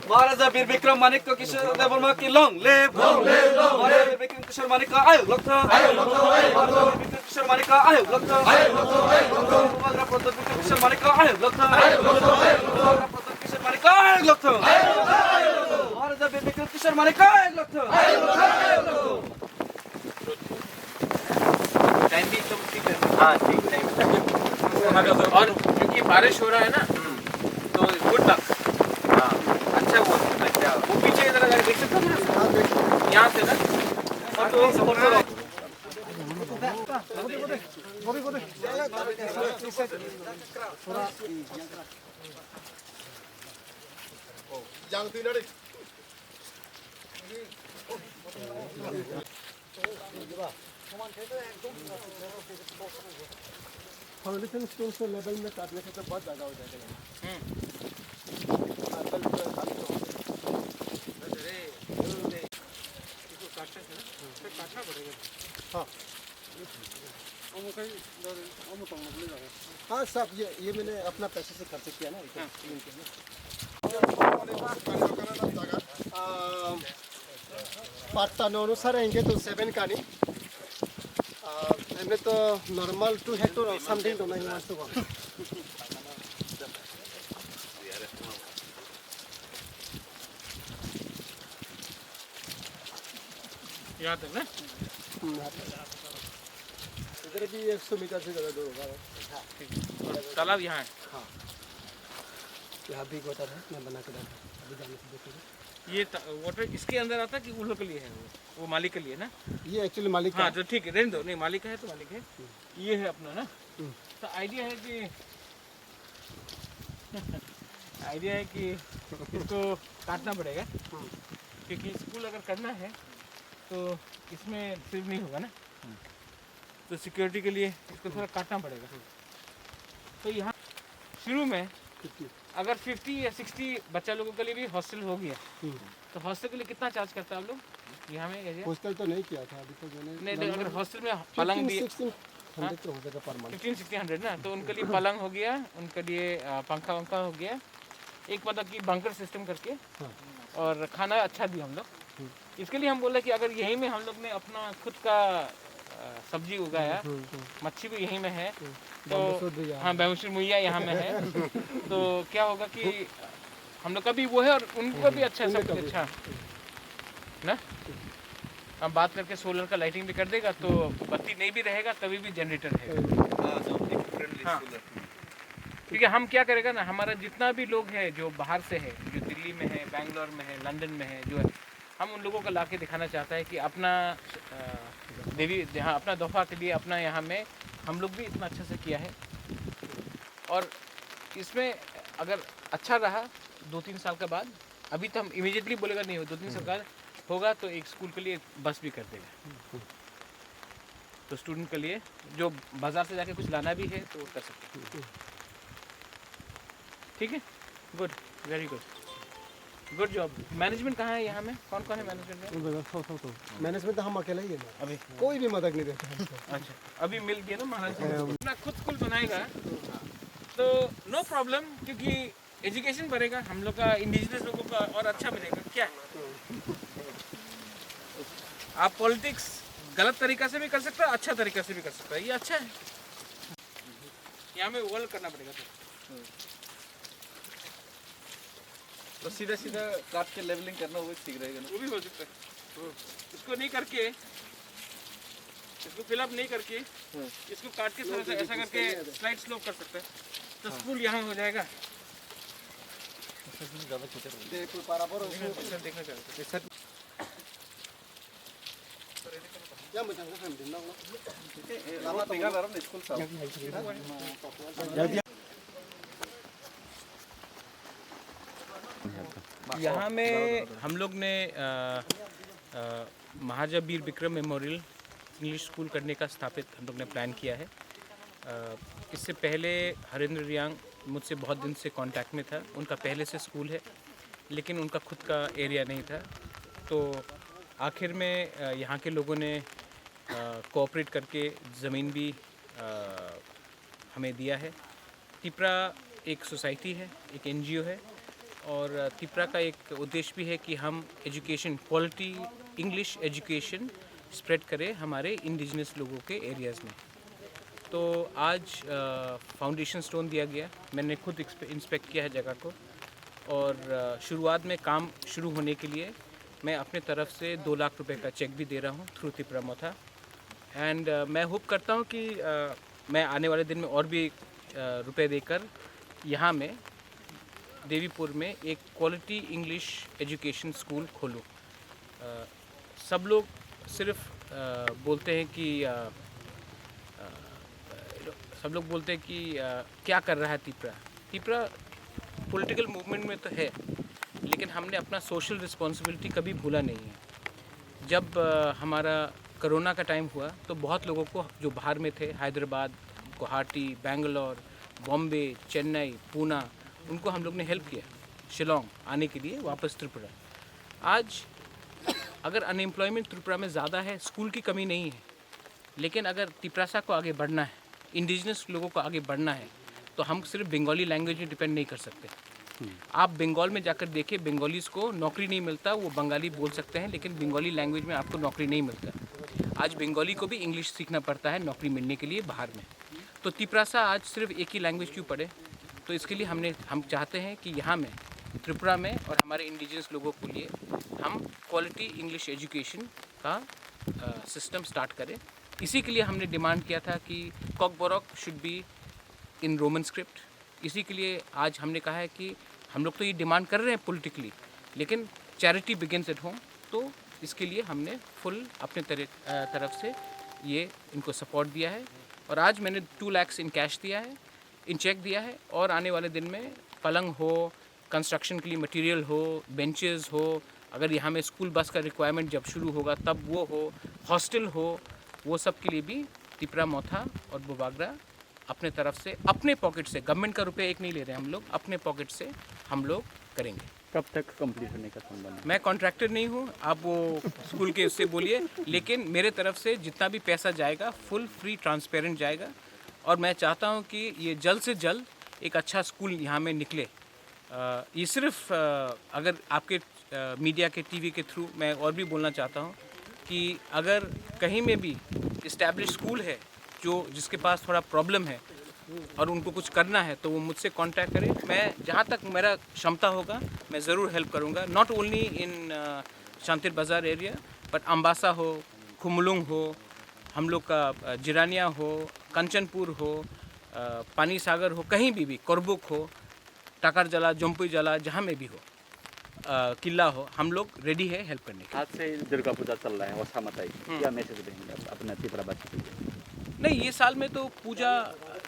महाराजा वीर विक्रम मानिक किशोर देववर्मा की long live Maharaja Bir Vikram किशोर मानिक का आयु लक्ष्य किशोर मानिक का आयु लक्ष्य महाराजा प्रताप विक्रम किशोर मानिक का आयु लक्ष्य किशोर मानिक का आयु लक्ष्य महाराजा वीर विक्रम किशोर मानिक का आयु लक्ष्य टाइम भी एकदम ठीक है। हाँ ठीक टाइम और क्योंकि बारिश हो रहा है ना तो गुड लक। अच्छा वो पीछे इधर अगर देख सकते हो यहाँ से ना और तो फाउंडेशन स्टोन से लेवल में काटने से तो बहुत ज़्यादा हो जाएगा। हाँ सब ये मैंने अपना पैसे से खर्च किया ना। पार्ट अनुसार रहेंगे तो 7 का नहीं हमने तो नॉर्मल 2 है तो समथिंग तो नहीं मानते हो। यहाँ तक ना इधर भी 100 मीटर से ज़्यादा दूर होगा। तालाब यहाँ है। हाँ यहाँ भी वाटर है मैं बना के डाला अभी जाने से देखेंगे। ये वाटर इसके अंदर आता है कि उन लोग के लिए है वो मालिक के लिए ना। ये एक्चुअली मालिक हाँ तो ठीक है रहने दो। नहीं मालिक है तो मालिक है ये है अपना ना। तो आइडिया है कि इसको काटना पड़ेगा क्योंकि स्कूल अगर करना है तो इसमें सिर्फ नहीं होगा ना तो सिक्योरिटी के लिए इसको थोड़ा काटना पड़ेगा। तो यहाँ शुरू में अगर 50 या 60 बच्चा लोगों के लिए भी हॉस्टल हो गया तो हॉस्टल के लिए कितना चार्ज करता है आप लोग यहाँ में? हॉस्टल तो नहीं किया था अभी तो मैंने नहीं अगर हॉस्टल में पलंग भी 1500 तो हो जाएगा पर मंथ 1500-1600 ना तो उनके लिए पलंग हो गया उनके लिए पंखा वंखा हो गया एक मतलब कि बंकर सिस्टम करके और खाना अच्छा दिया हम लोग। इसके लिए हम बोल रहे कि अगर यहीं में हम लोग ने अपना खुद का सब्जी उगाया मच्छी भी यहीं में है तो हाँ बैमूसर मुइया यहाँ में है तो क्या होगा कि हम लोग का भी वो है और उनको भी अच्छा सब कुछ अच्छा ना। हम बात करके सोलर का लाइटिंग भी कर देगा तो बत्ती नहीं भी रहेगा तभी भी जनरेटर है। हाँ क्योंकि हम क्या करेगा ना हमारा जितना भी लोग हैं जो बाहर से है जो दिल्ली में है बैंगलोर में है लंदन में है जो है हम उन लोगों को ला के दिखाना चाहता है कि अपना देवी यहाँ अपना दफा के लिए अपना यहाँ में हम लोग भी इतना अच्छा से किया है। और इसमें अगर अच्छा रहा 2-3 साल के बाद अभी तो हम इमीडिएटली बोलेगा नहीं हो 2-3 साल बाद होगा तो एक स्कूल के लिए बस भी कर देगा तो स्टूडेंट के लिए जो बाज़ार से जाके कुछ लाना भी है तो वो कर सकते हैं। ठीक है good very good job. Management कहाँ है यहाँ में कौन कौन है मैनेजमेंट में? मैनेजमेंट तो हम अकेले ही है ना अभी कोई भी मदद नहीं देता। अच्छा अभी मिल गया ना महाराज अपना खुद स्कूल बनाएगा तो नो प्रॉब्लम क्योंकि एजुकेशन बढ़ेगा हम लोग का इंडिजिनस लोगों का और अच्छा मिलेगा। क्या आप पॉलिटिक्स गलत तरीका से भी कर सकते हो अच्छा तरीका से भी कर सकते हो ये अच्छा है। यहाँ में वर्क करना पड़ेगा तो सीधा सीधा काट के लेवलिंग करना वो भी ठीक रहेगा ना। वो भी हो सकता है इसको नहीं करके इसको फिलअप नहीं करके इसको काट के थोड़ा सा ऐसा करके स्लाइड स्लोप कर सकते हैं तो स्कूल यहाँ हो जाएगा। देखना चाहते यहाँ में हम लोग ने Maharaja Bir Vikram memorial English school करने का स्थापित हम लोग ने प्लान किया है। इससे पहले हरेंद्र रियांग मुझसे बहुत दिन से कांटेक्ट में था। उनका पहले से स्कूल है लेकिन उनका खुद का एरिया नहीं था, तो आखिर में यहाँ के लोगों ने कोऑपरेट करके ज़मीन भी हमें दिया है। तिपरा एक सोसाइटी है, एक एनजीओ है, और तिपरा का एक उद्देश्य भी है कि हम education, quality English education spread करें हमारे इंडिजिनस लोगों के एरियाज़ में। तो आज फाउंडेशन स्टोन दिया गया, मैंने खुद इंस्पेक्ट किया है जगह को, और शुरुआत में काम शुरू होने के लिए मैं अपने तरफ से 2 लाख रुपए का चेक भी दे रहा हूँ थ्रू तिपरा मोथा। एंड मैं होप करता हूँ कि मैं आने वाले दिन में और भी रुपए देकर यहाँ में देवीपुर में एक क्वालिटी इंग्लिश एजुकेशन स्कूल खोलूँ। सब लोग सिर्फ बोलते हैं कि क्या कर रहा है तिपरा। तिपरा पॉलिटिकल मूवमेंट में तो है, लेकिन हमने अपना सोशल रिस्पॉन्सिबिलिटी कभी भूला नहीं है। जब हमारा कोरोना का टाइम हुआ तो बहुत लोगों को जो बाहर में थे, हैदराबाद, गुवाहाटी, बेंगलोर, बॉम्बे, चेन्नई, पूना, उनको हम लोग ने हेल्प किया शिलोंग आने के लिए वापस त्रिपुरा। आज अगर अनएम्प्लॉयमेंट त्रिपुरा में ज़्यादा है, स्कूल की कमी नहीं है, लेकिन अगर तिपरासा को आगे बढ़ना है, इंडिजिनस लोगों को आगे बढ़ना है, तो हम सिर्फ बंगाली लैंग्वेज में डिपेंड नहीं कर सकते। आप बंगाल में जाकर देखिए, बंगालीज़ को नौकरी नहीं मिलता। वो बंगाली बोल सकते हैं लेकिन बंगाली लैंग्वेज में आपको नौकरी नहीं मिलता। आज बंगाली को भी इंग्लिश सीखना पड़ता है नौकरी मिलने के लिए बाहर में। तो तिपरासा आज सिर्फ एक ही लैंग्वेज क्यों पढ़े? तो इसके लिए हम चाहते हैं कि यहाँ में त्रिपुरा में और हमारे इंडिजिनस लोगों के लिए हम क्वालिटी इंग्लिश एजुकेशन का सिस्टम स्टार्ट करें। इसी के लिए हमने डिमांड किया था कि Kokborok should be in Roman script. इसी के लिए आज हमने कहा है कि हम लोग तो ये डिमांड कर रहे हैं पॉलिटिकली, लेकिन चैरिटी बिगिंस एट होम। तो इसके लिए हमने फुल अपने तरफ से ये इनको सपोर्ट दिया है, और आज मैंने 2 लाख इन कैश दिया है, इन चेक दिया है। और आने वाले दिन में पलंग हो, कंस्ट्रक्शन के लिए मटेरियल हो, बेंचेस हो, अगर यहाँ में स्कूल बस का रिक्वायरमेंट जब शुरू होगा तब वो हो, हॉस्टल हो, वो सब के लिए भी तिपरा मोथा और बोबागरा अपने तरफ से, अपने पॉकेट से, गवर्नमेंट का रुपये एक नहीं ले रहे हैं हम लोग, अपने पॉकेट से हम लोग करेंगे। कब तक कंप्लीट होने का संबंध है? मैं कॉन्ट्रैक्टर नहीं हूँ, आप वो स्कूल के उससे बोलिए, लेकिन मेरे तरफ से जितना भी पैसा जाएगा फुल फ्री ट्रांसपेरेंट जाएगा। और मैं चाहता हूँ कि ये जल्द से जल्द एक अच्छा स्कूल यहाँ में निकले। ये सिर्फ अगर आपके मीडिया के टीवी के थ्रू मैं और भी बोलना चाहता हूँ कि अगर कहीं में भी इस्टेब्लिश स्कूल है जिसके पास थोड़ा प्रॉब्लम है और उनको कुछ करना है, तो वो मुझसे कांटेक्ट करें। मैं जहाँ तक मेरा क्षमता होगा मैं ज़रूर हेल्प करूँगा। नॉट ओनली इन शांतिर बाज़ार एरिया, बट अम्बासा हो, खुमलुंग हो, हम लोग का जिरानिया हो, कंचनपुर हो, पानी सागर हो, कहीं भी करबुक हो, टाकर जला, जम्पुई जला, जहाँ में भी हो, किला हो, हम लोग रेडी है हेल्प करने के। आज से दुर्गा पूजा चल रहा है, वसा मताई, क्या मैसेज देंगे आप अपने तिपरावासी के लिए? नहीं, ये साल में तो पूजा,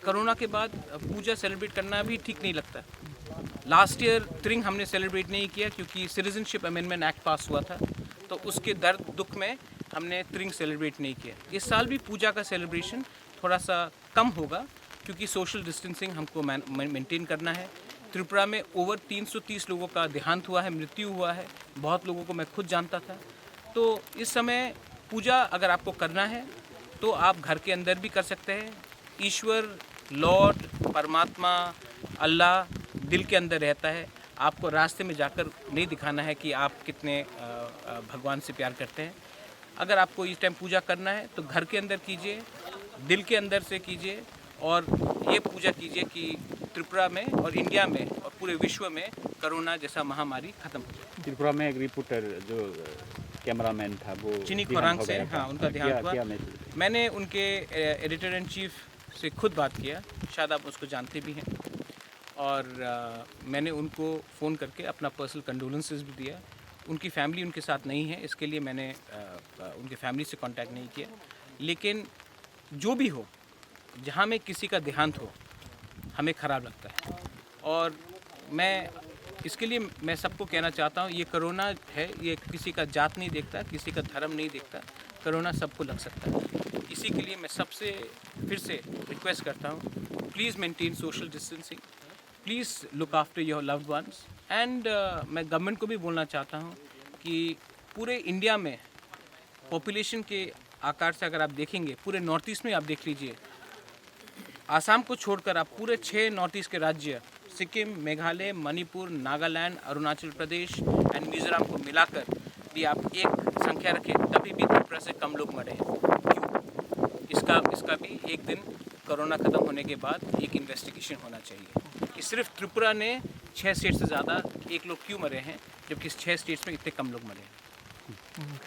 कोरोना के बाद पूजा सेलिब्रेट करना भी ठीक नहीं लगता। लास्ट ईयर त्रिंग हमने सेलिब्रेट नहीं किया क्योंकि सिटीजनशिप अमेंडमेंट एक्ट पास हुआ था, तो उसके दर्द दुख में हमने त्रिंग सेलिब्रेट नहीं किया। इस साल भी पूजा का सेलिब्रेशन थोड़ा सा कम होगा क्योंकि सोशल डिस्टेंसिंग हमको मेंटेन करना है। त्रिपुरा में ओवर 330 लोगों का देहांत हुआ है, मृत्यु हुआ है, बहुत लोगों को मैं खुद जानता था। तो इस समय पूजा अगर आपको करना है तो आप घर के अंदर भी कर सकते हैं। ईश्वर, लॉर्ड, परमात्मा, अल्लाह दिल के अंदर रहता है। आपको रास्ते में जाकर नहीं दिखाना है कि आप कितने भगवान से प्यार करते हैं। अगर आपको इस टाइम पूजा करना है तो घर के अंदर कीजिए, दिल के अंदर से कीजिए, और ये पूजा कीजिए कि त्रिपुरा में और इंडिया में और पूरे विश्व में कोरोना जैसा महामारी खत्म हो जाए। त्रिपुरा में एक रिपोर्टर जो कैमरामैन था वो चिनी खोरांग से, हाँ, उनका देहांत हुआ। मैंने उनके एडिटर इन चीफ से खुद बात किया, शायद आप उसको जानते भी हैं, और मैंने उनको फ़ोन करके अपना पर्सनल कंडोलेंसेस भी दिया। उनकी फैमिली उनके साथ नहीं है, इसके लिए मैंने उनके फैमिली से कांटेक्ट नहीं किया। लेकिन जो भी हो, जहाँ में किसी का देहांत हो, हमें ख़राब लगता है। और मैं इसके लिए मैं सबको कहना चाहता हूँ, ये कोरोना है, ये किसी का जात नहीं देखता, किसी का धर्म नहीं देखता, कोरोना सबको लग सकता है। इसी के लिए मैं सबसे फिर से रिक्वेस्ट करता हूँ, please maintain social distancing, please look after your loved ones. And मैं गवर्नमेंट को भी बोलना चाहता हूँ कि पूरे इंडिया में पॉपुलेशन के आकार से अगर आप देखेंगे, पूरे नॉर्थ ईस्ट में आप देख लीजिए, आसाम को छोड़कर आप पूरे 6 नॉर्थ ईस्ट के राज्य, सिक्किम, मेघालय, मणिपुर, नागालैंड, अरुणाचल प्रदेश एंड मिज़ोरम को मिलाकर भी आप एक संख्या रखें, तभी भी त्रिपुरा से कम लोग मरे हैं। क्यों? इसका भी एक दिन कोरोना ख़त्म होने के बाद एक इन्वेस्टिगेशन होना चाहिए कि सिर्फ त्रिपुरा ने 6 स्टेट से ज़्यादा एक लोग क्यों मरे हैं, जबकि इस 6 स्टेट्स में इतने कम लोग मरे हैं।